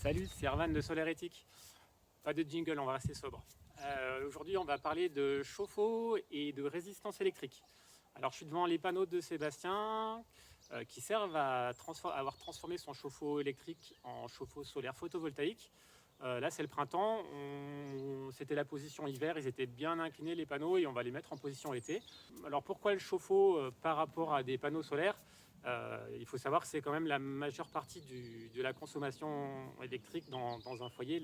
Salut, c'est Erwan de Solaire Éthique. Pas de jingle, on va rester sobre. Aujourd'hui, on va parler de chauffe-eau et de résistance électrique. Alors, je suis devant les panneaux de Sébastien qui servent à avoir transformé son chauffe-eau électrique en chauffe-eau solaire photovoltaïque. Là, c'est le printemps. C'était la position hiver. Ils étaient bien inclinés, les panneaux, et on va les mettre en position été. Alors, pourquoi le chauffe-eau par rapport à des panneaux solaires? Il faut savoir que c'est quand même la majeure partie de la consommation électrique dans un foyer,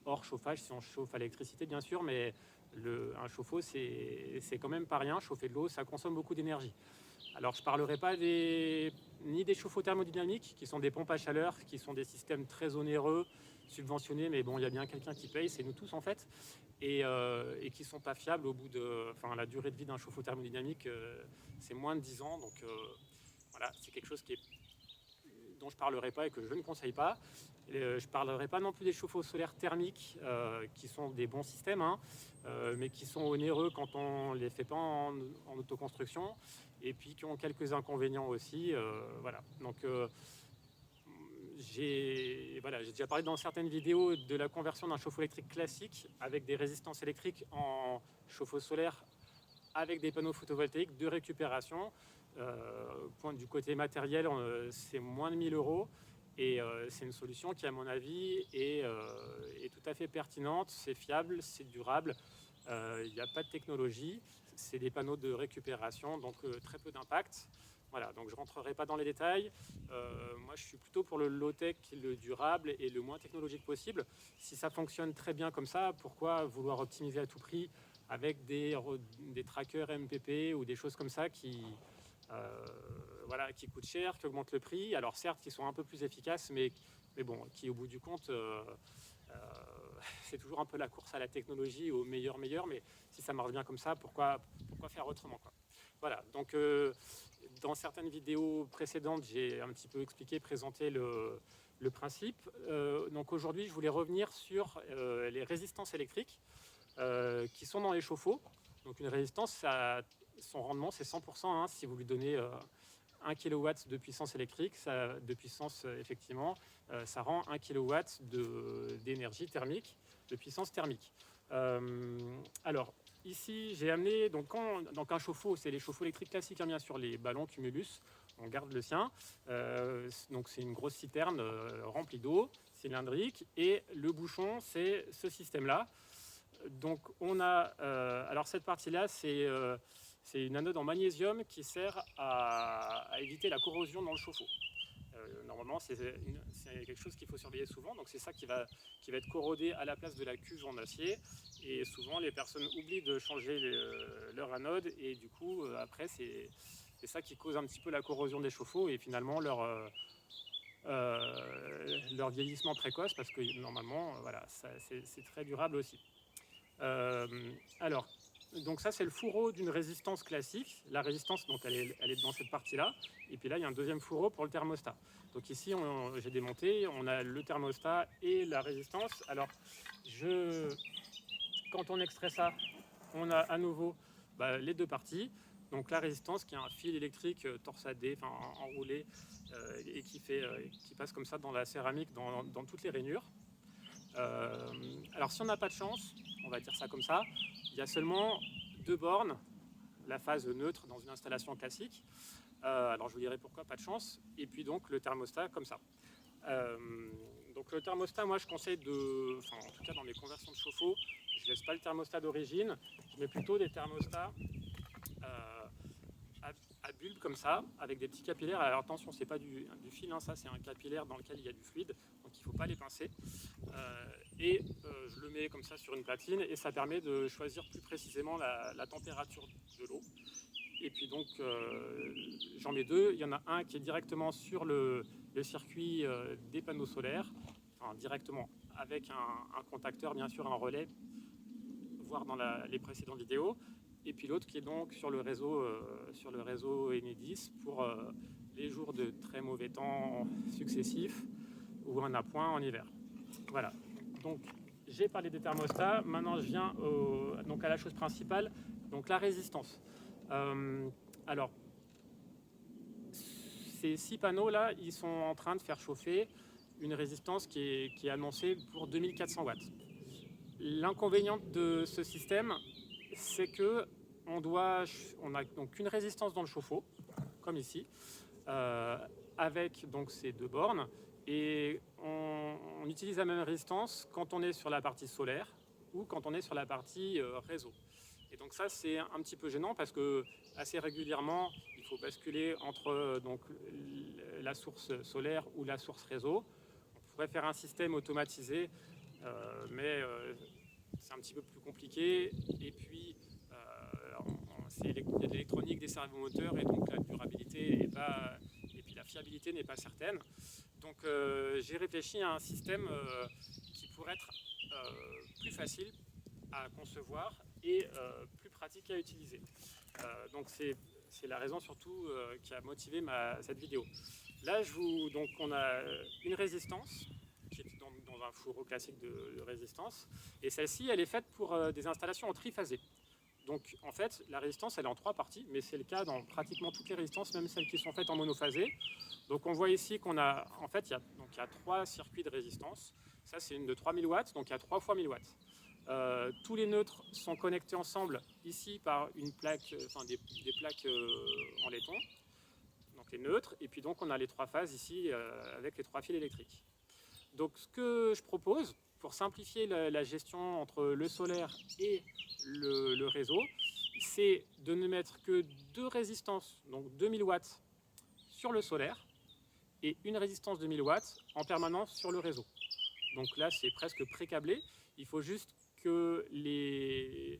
hors chauffage, si on chauffe à l'électricité bien sûr, mais un chauffe-eau c'est quand même pas rien. Chauffer de l'eau, ça consomme beaucoup d'énergie. Alors je ne parlerai pas ni des chauffe-eau thermodynamiques, qui sont des pompes à chaleur, qui sont des systèmes très onéreux, subventionnés, mais bon, il y a bien quelqu'un qui paye, c'est nous tous en fait, et qui ne sont pas fiables au bout de... Enfin, la durée de vie d'un chauffe-eau thermodynamique, c'est moins de 10 ans, donc voilà, c'est quelque chose dont je ne parlerai pas et que je ne conseille pas. Je ne parlerai pas non plus des chauffe-eau solaires thermiques, qui sont des bons systèmes, hein, mais qui sont onéreux quand on ne les fait pas en autoconstruction, et puis qui ont quelques inconvénients aussi. Voilà. Donc, j'ai déjà parlé dans certaines vidéos de la conversion d'un chauffe-eau électrique classique avec des résistances électriques en chauffe-eau solaire avec des panneaux photovoltaïques de récupération. Du côté matériel, c'est moins de 1000 euros. Et c'est une solution qui, à mon avis, est tout à fait pertinente. C'est fiable, c'est durable. Il n'y a pas de technologie. C'est des panneaux de récupération, donc très peu d'impact. Voilà, donc je ne rentrerai pas dans les détails. Moi, je suis plutôt pour le low-tech, le durable et le moins technologique possible. Si ça fonctionne très bien comme ça, pourquoi vouloir optimiser à tout prix avec des trackers MPP ou des choses comme ça qui coûtent cher, qui augmentent le prix. Alors certes, qui sont un peu plus efficaces, mais bon, qui au bout du compte, c'est toujours un peu la course à la technologie, au meilleur, mais si ça marche bien comme ça, pourquoi faire autrement, quoi. Voilà, donc dans certaines vidéos précédentes, j'ai un petit peu expliqué, présenté le principe. Donc aujourd'hui, je voulais revenir sur les résistances électriques qui sont dans les chauffe-eau. Donc une résistance, son rendement, c'est 100%, hein, si vous lui donnez 1 kW de puissance électrique, de puissance effectivement, ça rend 1 kW d'énergie thermique, de puissance thermique. Alors, ici, j'ai amené, donc un chauffe-eau, c'est les chauffe-eau électriques classiques, hein, bien sûr, les ballons Cumulus, on garde le sien. Donc c'est une grosse citerne remplie d'eau, cylindrique, et le bouchon, c'est ce système-là. Donc on a, alors cette partie-là, c'est une anode en magnésium qui sert à éviter la corrosion dans le chauffe-eau. Normalement, c'est quelque chose qu'il faut surveiller souvent. Donc c'est ça qui va être corrodé à la place de la cuve en acier. Et souvent, les personnes oublient de changer leur anode. Et du coup, après, c'est ça qui cause un petit peu la corrosion des chauffe-eau et finalement leur vieillissement précoce, parce que normalement, voilà, c'est très durable aussi. Alors, donc ça, c'est le fourreau d'une résistance classique. La résistance, donc, elle est dans cette partie-là. Et puis là, il y a un deuxième fourreau pour le thermostat. Donc ici, j'ai démonté, on a le thermostat et la résistance. Alors, quand on extrait ça, on a à nouveau les deux parties. Donc la résistance, qui est un fil électrique torsadé, enfin enroulé, et qui passe comme ça dans la céramique, dans toutes les rainures. Alors si on n'a pas de chance, on va dire ça comme ça, il y a seulement 2 bornes, la phase neutre dans une installation classique. Alors je vous dirai pourquoi pas de chance. Et puis donc le thermostat comme ça. Donc le thermostat, moi je conseille en tout cas dans mes conversions de chauffe-eau, je ne laisse pas le thermostat d'origine, je mets plutôt des thermostats à bulbe comme ça, avec des petits capillaires. Alors attention, c'est pas du fil, hein, ça c'est un capillaire dans lequel il y a du fluide, donc il ne faut pas les pincer. Je le mets comme ça sur une platine et ça permet de choisir plus précisément la température de l'eau. Et puis donc j'en mets 2. Il y en a un qui est directement sur le circuit des panneaux solaires, enfin directement avec un contacteur, bien sûr un relais, voire dans les précédentes vidéos. Et puis l'autre qui est donc sur le réseau Enedis pour les jours de très mauvais temps successifs ou un appoint en hiver. Voilà, donc j'ai parlé des thermostats, maintenant je viens donc à la chose principale, donc la résistance. Alors, ces 6 panneaux là, ils sont en train de faire chauffer une résistance qui est annoncée pour 2400 watts. L'inconvénient de ce système, c'est que on a donc une résistance dans le chauffe-eau, comme ici, avec donc ces 2 bornes, et on utilise la même résistance quand on est sur la partie solaire ou quand on est sur la partie réseau. Et donc ça, c'est un petit peu gênant parce que assez régulièrement, il faut basculer entre donc, la source solaire ou la source réseau. On pourrait faire un système automatisé, mais c'est un petit peu plus compliqué. Et puis, il y a de l'électronique, des servomoteurs, et donc la durabilité n'est pas, et puis la fiabilité n'est pas certaine. Donc j'ai réfléchi à un système qui pourrait être plus facile à concevoir et plus pratique à utiliser. Donc c'est la raison surtout qui a motivé cette vidéo. Là, donc on a une résistance qui est dans un fourreau classique de résistance, et celle-ci, elle est faite pour des installations en triphasé. Donc en fait, la résistance, elle est en 3 parties, mais c'est le cas dans pratiquement toutes les résistances, même celles qui sont faites en monophasé. Donc on voit ici qu'on a, en fait, il y a 3 circuits de résistance. Ça, c'est une de 3000 watts, donc il y a 3 fois 1000 watts. Tous les neutres sont connectés ensemble ici par une plaque, des plaques en laiton, donc les neutres, et puis donc on a les 3 phases ici avec les 3 fils électriques. Donc ce que je propose, pour simplifier la gestion entre le solaire et le réseau, c'est de ne mettre que 2 résistances, donc 2000 watts sur le solaire, et une résistance de 1000 watts en permanence sur le réseau. Donc là, c'est presque pré-câblé. Il faut juste que les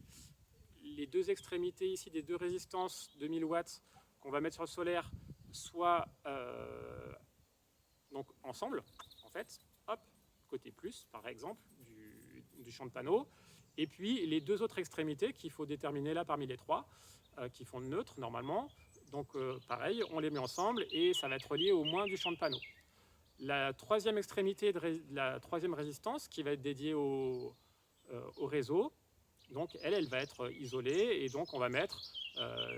2 extrémités ici des 2 résistances de 1000 watts qu'on va mettre sur le solaire soient donc ensemble, en fait. Hop, côté plus, par exemple, du champ de panneau. Et puis les 2 autres extrémités qu'il faut déterminer là parmi les 3, qui font neutre normalement. Donc pareil, on les met ensemble et ça va être relié au moins du champ de panneau. La 3e extrémité la 3e résistance qui va être dédiée au réseau, donc elle va être isolée, et donc on va mettre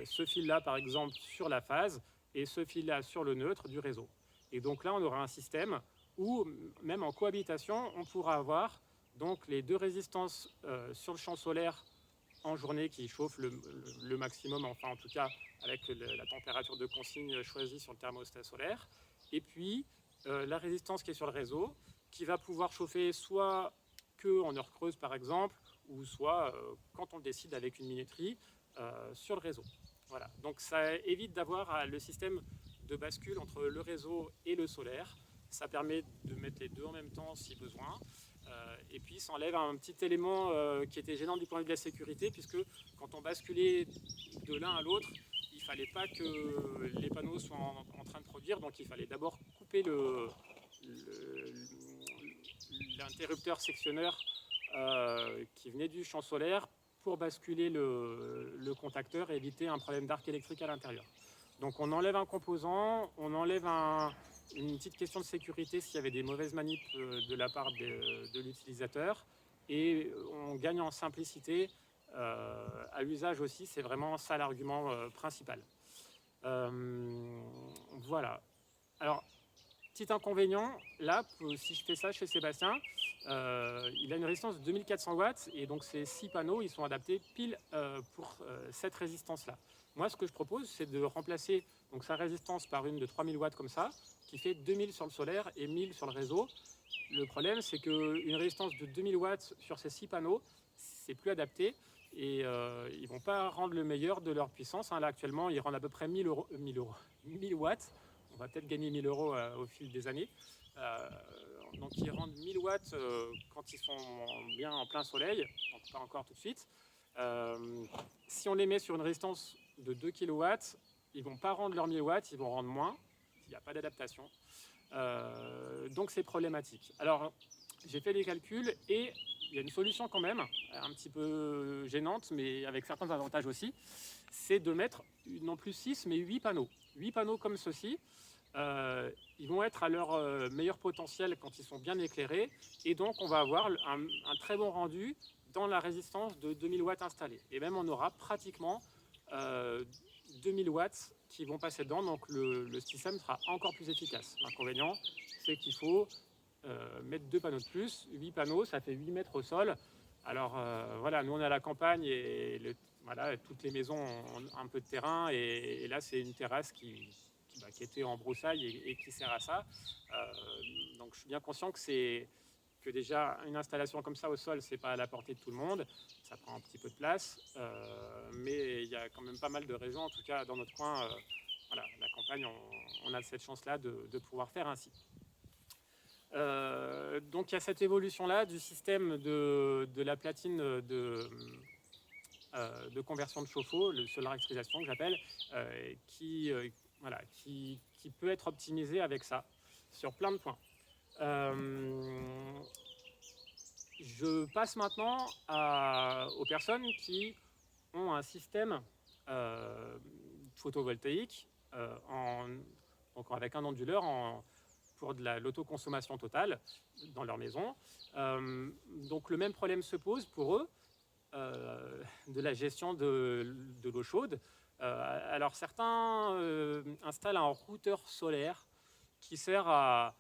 ce fil-là par exemple sur la phase et ce fil-là sur le neutre du réseau. Et donc là on aura un système où même en cohabitation on pourra avoir donc les 2 résistances sur le champ solaire en journée qui chauffent le maximum, enfin en tout cas avec la température de consigne choisie sur le thermostat solaire, et puis la résistance qui est sur le réseau, qui va pouvoir chauffer soit que en heure creuse par exemple, ou soit quand on le décide avec une minuterie sur le réseau. Voilà, donc ça évite d'avoir le système de bascule entre le réseau et le solaire. Ça permet de mettre les 2 en même temps si besoin. Et puis ça enlève un petit élément qui était gênant du point de vue de la sécurité, puisque quand on basculait de l'un à l'autre, il ne fallait pas que les panneaux soient en train de produire, donc il fallait d'abord couper l'interrupteur sectionneur qui venait du champ solaire pour basculer le contacteur et éviter un problème d'arc électrique à l'intérieur. Donc on enlève un composant, on enlève une petite question de sécurité s'il y avait des mauvaises manips de la part de l'utilisateur, et on gagne en simplicité à l'usage aussi. C'est vraiment ça l'argument principal. Voilà. Alors, petit inconvénient, là, si je fais ça chez Sébastien, il a une résistance de 2400 watts, et donc ces 6 panneaux, ils sont adaptés pile pour cette résistance-là. Moi, ce que je propose, c'est de remplacer donc sa résistance par une de 3000 watts comme ça, qui fait 2000 sur le solaire et 1000 sur le réseau. Le problème, c'est qu'une résistance de 2000 watts sur ces 6 panneaux, c'est plus adapté, et ils ne vont pas rendre le meilleur de leur puissance. Là, actuellement, ils rendent à peu près 1000 watts. On va peut-être gagner 1000 euros au fil des années. Donc ils rendent 1000 watts quand ils sont bien en plein soleil, donc pas encore tout de suite. Si on les met sur une résistance de 2 kW, ils ne vont pas rendre leurs 1000 watts, ils vont rendre moins. Il n'y a pas d'adaptation. Donc c'est problématique. Alors j'ai fait les calculs et il y a une solution quand même, un petit peu gênante, mais avec certains avantages aussi. C'est de mettre non plus 6 mais 8 panneaux. 8 panneaux comme ceci. Ils vont être à leur meilleur potentiel quand ils sont bien éclairés, et donc on va avoir un très bon rendu dans la résistance de 2000 watts installée. Et même on aura pratiquement 2000 watts qui vont passer dedans, donc le système sera encore plus efficace. L'inconvénient, c'est qu'il faut mettre 2 panneaux de plus. 8 panneaux, ça fait 8 mètres au sol. Alors voilà, nous on est à la campagne et voilà, toutes les maisons ont un peu de terrain et là c'est une terrasse qui était en broussaille et qui sert à ça. Donc je suis bien conscient que déjà une installation comme ça au sol, c'est pas à la portée de tout le monde, ça prend un petit peu de place, mais il y a quand même pas mal de raisons, en tout cas dans notre coin, voilà, la campagne, on a cette chance-là de pouvoir faire ainsi. Donc il y a cette évolution-là du système de la platine de conversion de chauffe-eau, le solarisation que j'appelle, qui peut être optimisé avec ça, sur plein de points. Je passe maintenant aux personnes qui ont un système photovoltaïque donc avec un onduleur pour de l'autoconsommation totale dans leur maison. Donc le même problème se pose pour eux de la gestion de l'eau chaude. Alors certains installent un routeur solaire qui sert à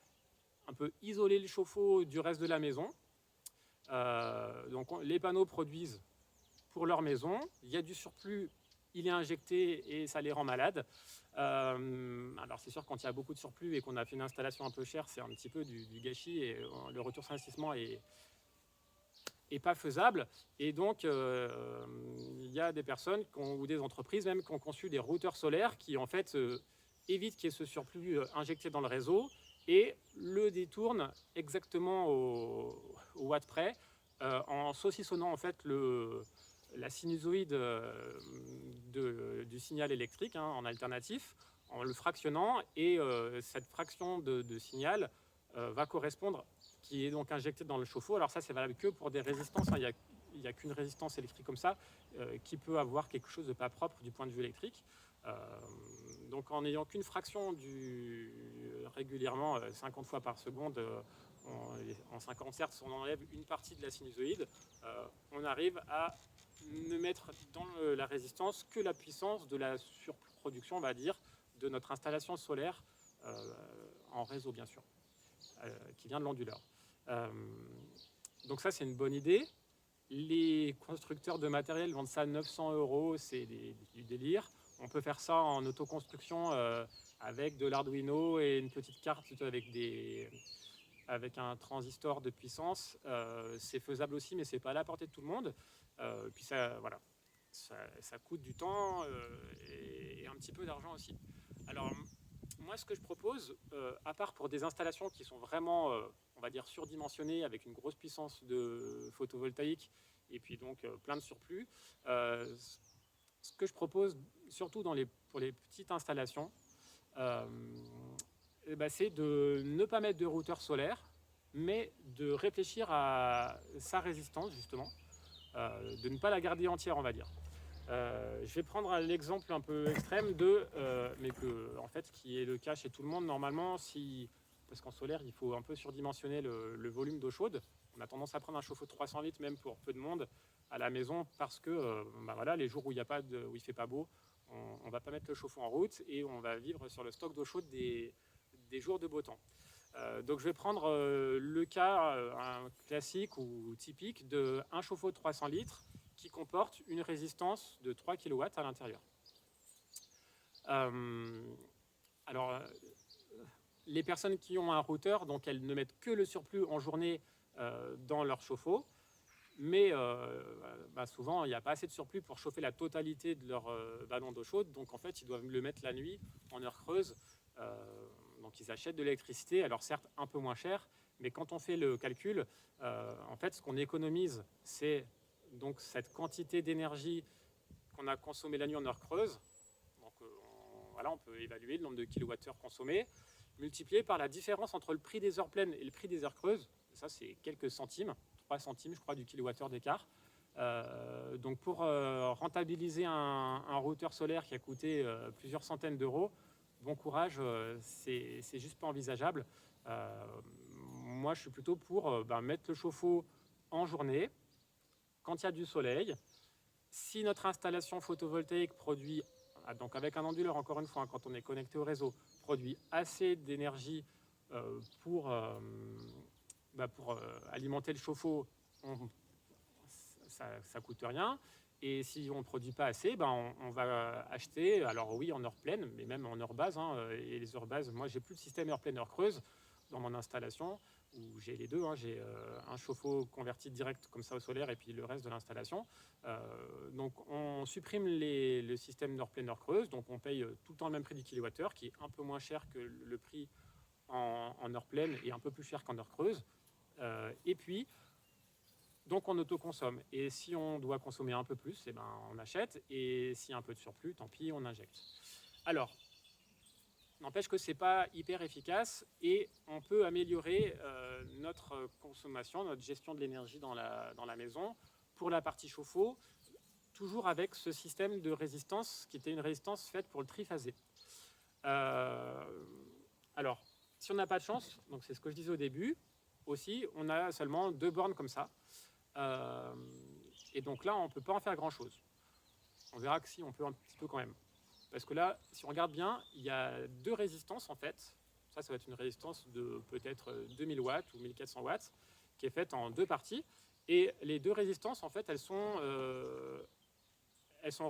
un peu isoler le chauffe-eau du reste de la maison. Donc les panneaux produisent pour leur maison. Il y a du surplus, il est injecté et ça les rend malades. Alors c'est sûr, quand il y a beaucoup de surplus et qu'on a fait une installation un peu chère, c'est un petit peu du gâchis et le retour sur investissement est pas faisable. Et donc il y a des personnes ou des entreprises même qui ont conçu des routeurs solaires qui en fait évitent qu'il y ait ce surplus injecté dans le réseau et le détournent exactement au watt près, en saucissonnant en fait la sinusoïde du signal électrique en alternatif, en le fractionnant, et cette fraction de signal va correspondre, qui est donc injectée dans le chauffe-eau. Alors ça, c'est valable que pour des résistances, il n'y a qu'une résistance électrique comme ça qui peut avoir quelque chose de pas propre du point de vue électrique. Donc en n'ayant qu'une fraction régulièrement 50 fois par seconde, en 50 Hz, on enlève une partie de la sinusoïde, on arrive à ne mettre dans la résistance que la puissance de la surproduction, on va dire, de notre installation solaire en réseau, bien sûr, qui vient de l'onduleur. Donc ça, c'est une bonne idée. Les constructeurs de matériel vendent ça à 900 €, c'est du délire. On peut faire ça en autoconstruction avec de l'Arduino et une petite carte avec un transistor de puissance. C'est faisable aussi, mais c'est pas à la portée de tout le monde. Puis ça, voilà, ça coûte du temps et un petit peu d'argent aussi. Alors moi, ce que je propose, à part pour des installations qui sont vraiment, on va dire, surdimensionnées, avec une grosse puissance de photovoltaïque et puis donc plein de surplus, ce que je propose, surtout pour les petites installations, c'est de ne pas mettre de routeur solaire, mais de réfléchir à sa résistance, justement, de ne pas la garder entière, on va dire. Je vais prendre l'exemple un peu extrême mais en fait, qui est le cas chez tout le monde normalement, parce qu'en solaire, il faut un peu surdimensionner le volume d'eau chaude. On a tendance à prendre un chauffe-eau de 300 litres, même pour peu de monde, à la maison, parce que voilà, les jours où il ne fait pas beau, on ne va pas mettre le chauffe-eau en route et on va vivre sur le stock d'eau chaude des jours de beau temps. Donc je vais prendre le cas un classique ou typique d'un chauffe-eau de 300 litres qui comporte une résistance de 3 kW à l'intérieur. Alors, les personnes qui ont un routeur, donc elles ne mettent que le surplus en journée dans leur chauffe-eau, mais souvent il n'y a pas assez de surplus pour chauffer la totalité de leur ballon d'eau chaude, donc en fait ils doivent le mettre la nuit en heure creuse. Donc ils achètent de l'électricité, alors certes un peu moins cher, mais quand on fait le calcul, en fait ce qu'on économise, c'est donc cette quantité d'énergie qu'on a consommée la nuit en heure creuse. Donc on peut évaluer le nombre de kilowattheures consommés, multiplié par la différence entre le prix des heures pleines et le prix des heures creuses. Ça, c'est quelques centimes, 3 centimes, je crois, du kilowattheure d'écart. Donc pour rentabiliser un routeur solaire qui a coûté plusieurs centaines d'euros, bon courage, c'est juste pas envisageable. Moi, je suis plutôt pour mettre le chauffe-eau en journée, quand il y a du soleil. Si notre installation photovoltaïque produit, donc avec un onduleur, encore une fois, quand on est connecté au réseau, produit assez d'énergie pour alimenter le chauffe-eau, ça ne coûte rien. Et si on ne produit pas assez, on va acheter, alors oui, en heure pleine, mais même en heure basse. Et les heures basses, moi, j'ai plus de système heure pleine, heure creuse dans mon installation, où j'ai les deux. J'ai un chauffe-eau converti direct comme ça au solaire et puis le reste de l'installation. Donc, on supprime le système heure pleine, heure creuse. Donc, on paye tout le temps le même prix du kilowattheure, qui est un peu moins cher que le prix en heure pleine et un peu plus cher qu'en heure creuse. Et puis, donc on autoconsomme. Et si on doit consommer un peu plus, on achète. Et s'il y a un peu de surplus, tant pis, on injecte. Alors, n'empêche que ce n'est pas hyper efficace et on peut améliorer notre consommation, notre gestion de l'énergie dans la maison pour la partie chauffe-eau, toujours avec ce système de résistance qui était une résistance faite pour le triphasé. Alors, si on n'a pas de chance, donc c'est ce que je disais au début, aussi, on a seulement 2 bornes comme ça. Et donc là, on ne peut pas en faire grand-chose. On verra que si, on peut un petit peu quand même. Parce que là, si on regarde bien, il y a 2 résistances en fait. Ça va être une résistance de peut-être 2000 watts ou 1400 watts, qui est faite en 2 parties. Et les 2 résistances, en fait, elles sont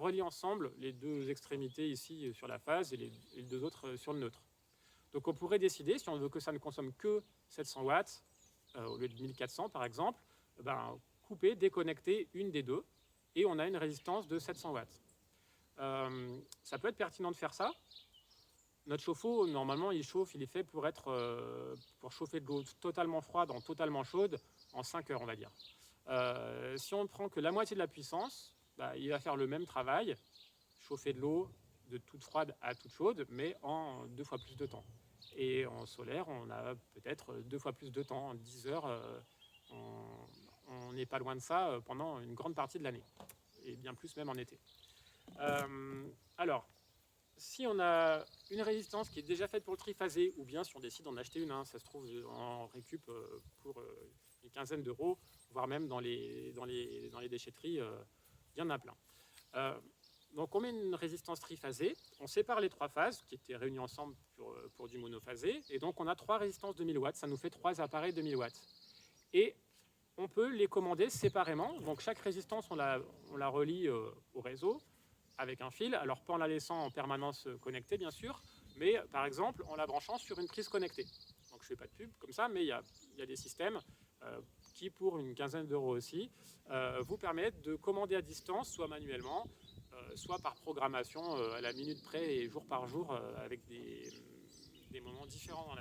reliées ensemble, les 2 extrémités ici sur la phase et les 2 autres sur le neutre. Donc on pourrait décider, si on veut que ça ne consomme que 700 watts, au lieu de 1400 par exemple, couper, déconnecter une des 2, et on a une résistance de 700 watts. Ça peut être pertinent de faire ça. Notre chauffe-eau, normalement, il est fait pour chauffer de l'eau totalement froide en totalement chaude en 5 heures, on va dire. Si on ne prend que la moitié de la puissance, il va faire le même travail, chauffer de l'eau de toute froide à toute chaude, mais en 2 fois plus de temps. Et en solaire, on a peut-être 2 fois plus de temps, en 10 heures, on n'est pas loin de ça pendant une grande partie de l'année, et bien plus même en été. Alors, si on a une résistance qui est déjà faite pour le triphasé, ou bien si on décide d'en acheter une, ça se trouve en récup pour une quinzaine d'euros, voire même dans les déchetteries, il y en a plein. Donc on met une résistance triphasée, on sépare les 3 phases qui étaient réunies ensemble pour du monophasé, et donc on a 3 résistances de 1000 watts, ça nous fait 3 appareils de 1000 watts. Et on peut les commander séparément, donc chaque résistance on la relie au réseau avec un fil, alors pas en la laissant en permanence connectée bien sûr, mais par exemple en la branchant sur une prise connectée. Donc je ne fais pas de pub comme ça, mais il y a des systèmes qui, pour une quinzaine d'euros aussi, vous permettent de commander à distance, soit manuellement, soit par programmation à la minute près et jour par jour, avec des moments différents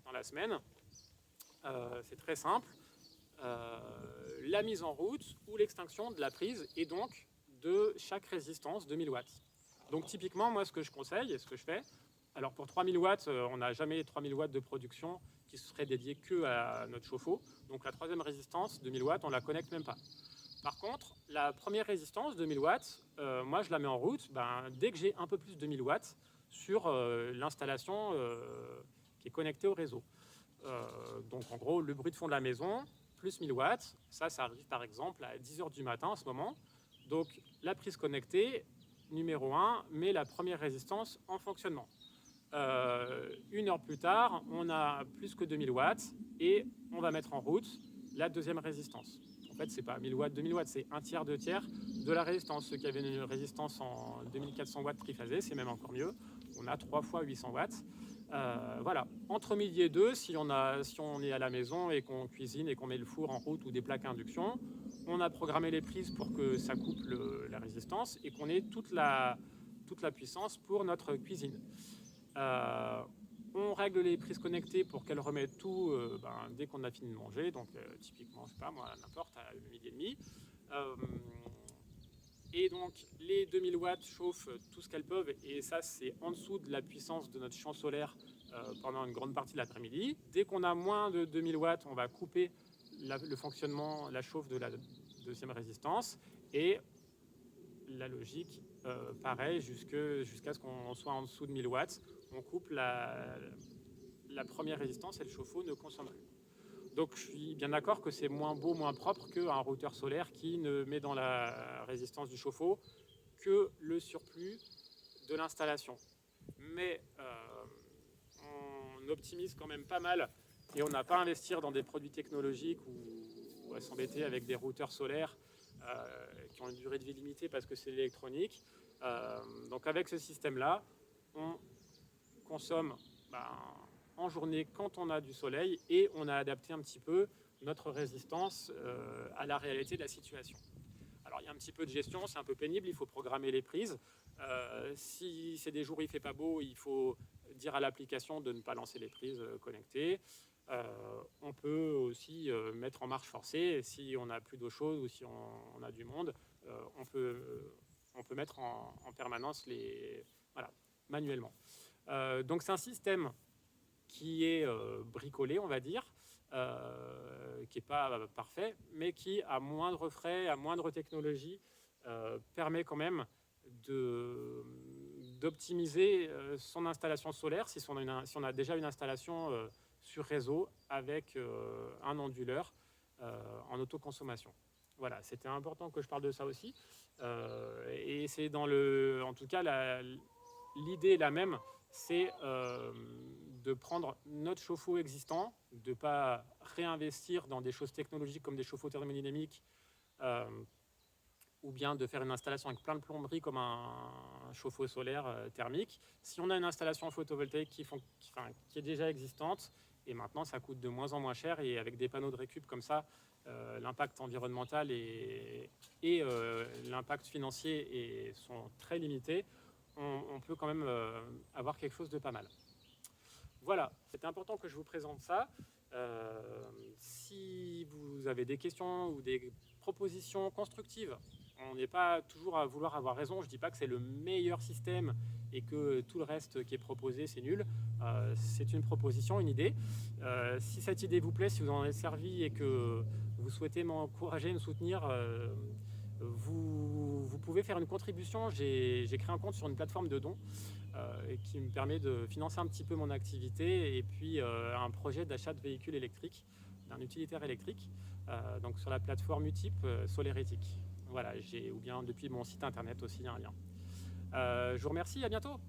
dans la semaine. C'est très simple. La mise en route ou l'extinction de la prise et donc de chaque résistance de 1000 watts. Donc typiquement, moi, ce que je conseille et ce que je fais, alors pour 3000 watts, on n'a jamais 3000 watts de production qui serait dédiée que à notre chauffe-eau. Donc la 3e résistance de 1000 watts, on ne la connecte même pas. Par contre, la première résistance de 1000 watts, moi je la mets en route dès que j'ai un peu plus de 1000 watts sur l'installation qui est connectée au réseau. Donc en gros, le bruit de fond de la maison, plus 1000 watts, ça arrive par exemple à 10h du matin en ce moment. Donc la prise connectée, numéro 1, met la première résistance en fonctionnement. 1 heure plus tard, on a plus que 2000 watts et on va mettre en route la 2e résistance. En fait, c'est pas 1000 watts, 2000 watts, c'est 1/3, 2/3 de la résistance. Ceux qui avaient une résistance en 2400 watts triphasée, c'est même encore mieux. On a 3 fois 800 watts. Voilà, entre midi et 2, si on est à la maison et qu'on cuisine et qu'on met le four en route ou des plaques à induction, on a programmé les prises pour que ça coupe la résistance et qu'on ait toute la puissance pour notre cuisine. On règle les prises connectées pour qu'elles remettent tout dès qu'on a fini de manger, donc typiquement, je sais pas moi, n'importe, à midi et demi. Et donc les 2000 watts chauffent tout ce qu'elles peuvent, et ça c'est en dessous de la puissance de notre champ solaire pendant une grande partie de l'après-midi. Dès qu'on a moins de 2000 watts, on va couper le fonctionnement, la chauffe de la 2e résistance, et la logique, pareil, jusqu'à ce qu'on soit en dessous de 1000 watts, on coupe la première résistance et le chauffe-eau ne consomme plus. Donc je suis bien d'accord que c'est moins beau, moins propre qu'un routeur solaire qui ne met dans la résistance du chauffe-eau que le surplus de l'installation. Mais on optimise quand même pas mal et on n'a pas à investir dans des produits technologiques ou à s'embêter avec des routeurs solaires qui ont une durée de vie limitée parce que c'est l'électronique. Donc avec ce système-là, on consomme en journée quand on a du soleil et on a adapté un petit peu notre résistance à la réalité de la situation. Alors il y a un petit peu de gestion, c'est un peu pénible, il faut programmer les prises. Si c'est des jours où il ne fait pas beau, il faut dire à l'application de ne pas lancer les prises connectées. On peut aussi mettre en marche forcée si on n'a plus d'eau chaude ou si on a du monde. On peut mettre en permanence voilà, manuellement. Donc c'est un système qui est bricolé, on va dire, qui n'est pas parfait, mais qui, à moindre frais, à moindre technologie, permet quand même d'optimiser son installation solaire si on a déjà une installation sur réseau avec un onduleur en autoconsommation. Voilà, c'était important que je parle de ça aussi. Et c'est en tout cas, l'idée est la même, c'est de prendre notre chauffe-eau existant, de ne pas réinvestir dans des choses technologiques comme des chauffe-eau thermodynamiques ou bien de faire une installation avec plein de plomberie comme un chauffe-eau solaire thermique. Si on a une installation photovoltaïque qui est déjà existante, et maintenant ça coûte de moins en moins cher, et avec des panneaux de récup comme ça, l'impact environnemental et l'impact financier sont très limités, on peut quand même avoir quelque chose de pas mal. Voilà, c'était important que je vous présente ça. Si vous avez des questions ou des propositions constructives, on n'est pas toujours à vouloir avoir raison. Je ne dis pas que c'est le meilleur système et que tout le reste qui est proposé, c'est nul. C'est une proposition, une idée. Si cette idée vous plaît, si vous en êtes servi et que vous souhaitez m'encourager, me soutenir, vous pouvez faire une contribution. J'ai créé un compte sur une plateforme de dons qui me permet de financer un petit peu mon activité et puis un projet d'achat de véhicules électriques, d'un utilitaire électrique, donc sur la plateforme Utip Soleretic. Voilà, ou bien depuis mon site internet aussi un lien. Je vous remercie, à bientôt.